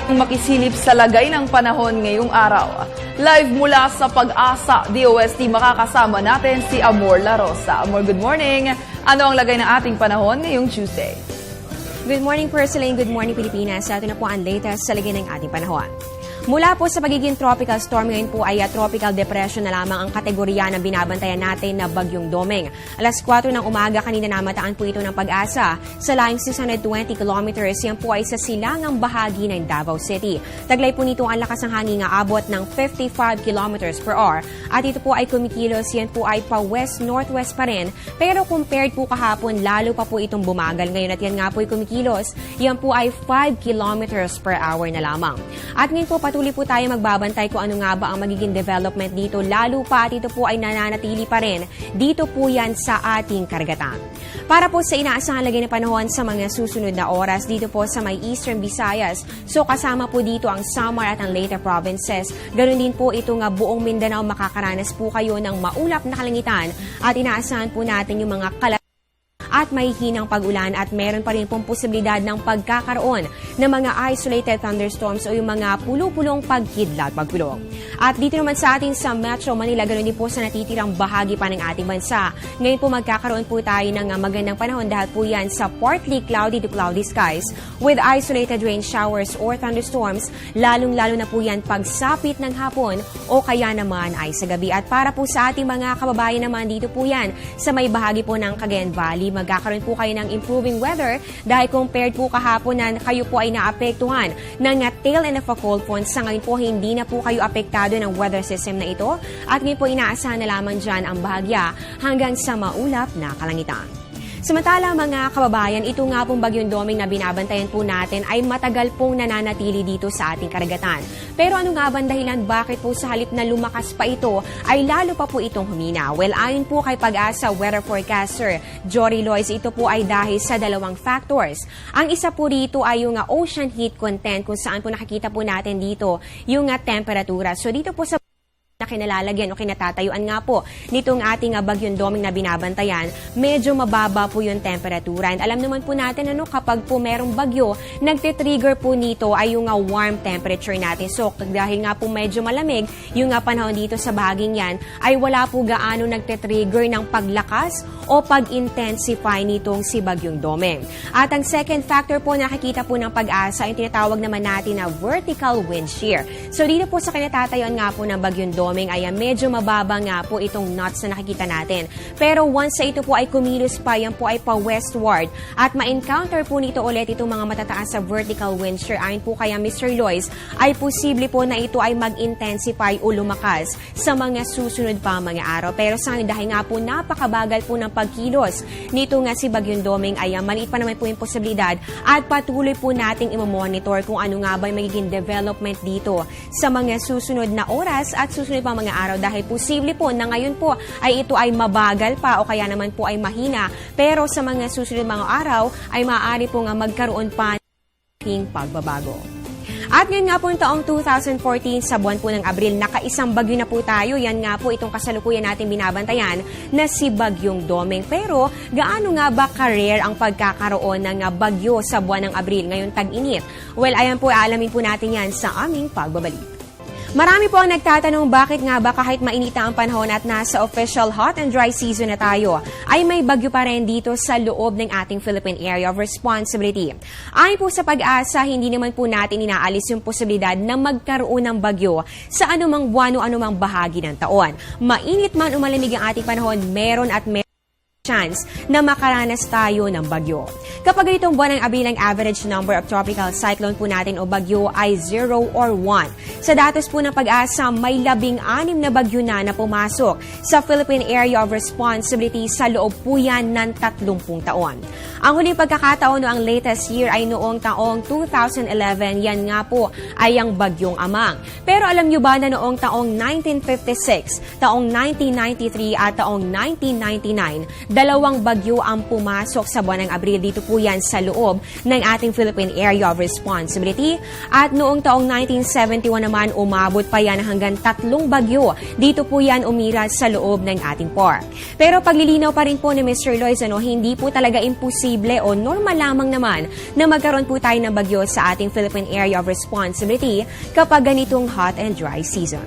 Makisilip sa lagay ng panahon ngayong araw. Live mula sa Pag-asa DOST, makakasama natin si Amor La Rosa. Amor, good morning. Ano ang lagay ng ating panahon ngayong Tuesday? Good morning, Perseline. Good morning, Pilipinas. Ito na po ang latest sa lagay ng ating panahon. Mula po sa pagiging tropical storm, ngayon po ay tropical depression na lamang ang kategorya na binabantayan natin na Bagyong Doming. Alas 4 ng umaga, kanina namataan po ito ng Pag-asa. Sa layong 620 kilometers, yan po ay sa silangang bahagi ng Davao City. Taglay po nito ang lakas ng hangin nga abot ng 55 kilometers per hour. At ito po ay kumikilos, yan po ay pa west-northwest pa rin. Pero compared po kahapon, lalo pa po itong bumagal ngayon at yan nga po ay kumikilos. Yan po ay 5 kilometers per hour na lamang. At ngayon po patuloy po tayo magbabantay kung ano nga ba ang magiging development dito, lalo pa at ito po ay nananatili pa rin dito po yan sa ating karagatan. Para po sa inaasahang lagay ng panahon sa mga susunod na oras dito po sa may Eastern Visayas, so kasama po dito ang Samar at ang Leyte provinces. Ganun din po ito nga buong Mindanao, makakaranas po kayo ng maulap na kalangitan at inaasahan po natin yung mga at may hinang pag-ulan at meron pa rin pong posibilidad ng pagkakaroon ng mga isolated thunderstorms o yung mga pulo-pulong pagkidlat, pagpulong. At dito naman sa atin sa Metro Manila, ganoon din po sa natitirang bahagi pa ng ating bansa. Ngayon po magkakaroon po tayo ng magandang panahon dahil po yan sa partly cloudy to cloudy skies with isolated rain showers or thunderstorms, lalong-lalo na po yan pagsapit ng hapon o kaya naman ay sa gabi. At para po sa ating mga kababayan naman dito po yan sa may bahagi po ng Cagayan Valley, magkakaroon po kayo ng improving weather dahil compared po kahapon na kayo po ay naapektuhan ng tail end of a cold front. Sa ngayon po hindi na po kayo apektado ng weather system na ito at ngayon po inaasahan na lamang dyan ang bahagya hanggang sa maulap na kalangitan. Samantala mga kababayan, ito nga pong Bagyong Doming na binabantayan po natin ay matagal pong nananatili dito sa ating karagatan. Pero ano nga ba ang dahilan bakit po sa halip na lumakas pa ito ay lalo pa po itong humina? Well, ayon po kay Pag-asa weather forecaster Jory Lois, ito po ay dahil sa dalawang factors. Ang isa po rito ay yung ocean heat content kung saan po nakikita po natin dito yung temperatura. So dito po sa na kinalalagyan o kinatatayuan nga po nitong ating Bagyong Doming na binabantayan, medyo mababa po yung temperatura. And alam naman po natin kapag po merong bagyo, nagtitrigger po nito ay yung warm temperature natin. So dahil nga po medyo malamig, yung panahon dito sa bahaging yan, ay wala po gaano nagtitrigger ng paglakas o pag-intensify nitong si Bagyong Doming. At ang second factor po nakikita po ng Pag-asa ay tinatawag naman natin na vertical wind shear. So dito po sa kinatatayuan nga po ng Bagyong Doming, ay medyo mababa nga po itong knots na nakikita natin. Pero once sa ito po ay kumilos pa, yan po ay pa-westward at ma-encounter po nito ulit itong mga matataas sa vertical wind shear. Ayon po kaya Mr. Lois, ay posible po na ito ay mag-intensify o lumakas sa mga susunod pa mga araw. Pero sa ngayon, dahil nga po napakabagal po ng pagkilos nito nga si Bagyong Doming, ay maliit pa naman po yung posibilidad at patuloy po nating i-monitor kung ano nga ba yung magiging development dito sa mga susunod na oras at susunod pa mga araw dahil posible po na ngayon po ay ito ay mabagal pa o kaya naman po ay mahina, pero sa mga susunod mga araw ay maaari po nga magkaroon pa ng pagbabago. At ngayon nga po yung taong 2014 sa buwan po ng Abril, nakaisang bagyo na po tayo. Yan nga po itong kasalukuyan natin binabantayan na si Bagyong Doming. Pero gaano nga ba ka-rare ang pagkakaroon ng bagyo sa buwan ng Abril ngayong tag-init? Well, ayan po, aalamin po natin yan sa aming pagbabalik. Marami po ang nagtatanong bakit nga ba kahit mainita ang panahon at nasa official hot and dry season na tayo, ay may bagyo pa rin dito sa loob ng ating Philippine Area of Responsibility. Ayon po sa Pag-asa, hindi naman po natin inaalis yung posibilidad na magkaroon ng bagyo sa anumang buwan o anumang bahagi ng taon. Mainit man o malamig ang ating panahon, meron chance na makaranas tayo ng bagyo. Kapag itong buwan ng Abril, ang average number of tropical cyclone po natin o bagyo ay 0 or 1. Sa datos po ng Pag-asa, may 16 na bagyo na pumasok sa Philippine Area of Responsibility sa loob po yan ng 30 taon. Ang huling pagkakataon ang latest year ay noong taong 2011, yan nga po ay ang Bagyong Amang. Pero alam nyo ba na noong taong 1956, taong 1993 at taong 1999, 2 bagyo ang pumasok sa buwan ng Abril. Dito po yan sa loob ng ating Philippine Area of Responsibility. At noong taong 1971 naman, umabot pa yan hanggang 3 bagyo. Dito po yan umira sa loob ng ating POR. Pero paglilinaw pa rin po ni Mr. Lois, hindi po talaga imposible o normal lamang naman na magkaroon po tayo ng bagyo sa ating Philippine Area of Responsibility kapag ganitong hot and dry season.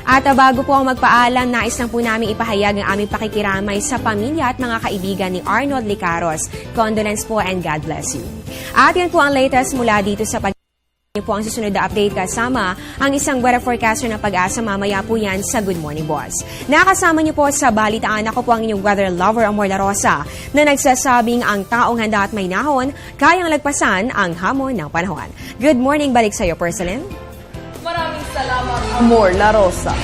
At bago po ang magpaalam, nais lang po namin ipahayag ang aming pakikiramay sa pamilya at mga kaibigan ni Arnold Licaros. Condolence po and God bless you. At yan po ang latest mula dito sa po ang susunod na update kasama ang isang weather forecaster ng Pag-asa. Mamaya po yan sa Good Morning Boss. Nakasama niyo po sa balitaan, ako po ang inyong weather lover, Amor La Rosa, na nagsasabing ang taong handa at may nahon, kayang lagpasan ang hamon ng panahon. Good morning, balik sa iyo, Porcelain. Maraming salamat, Amor La Rosa.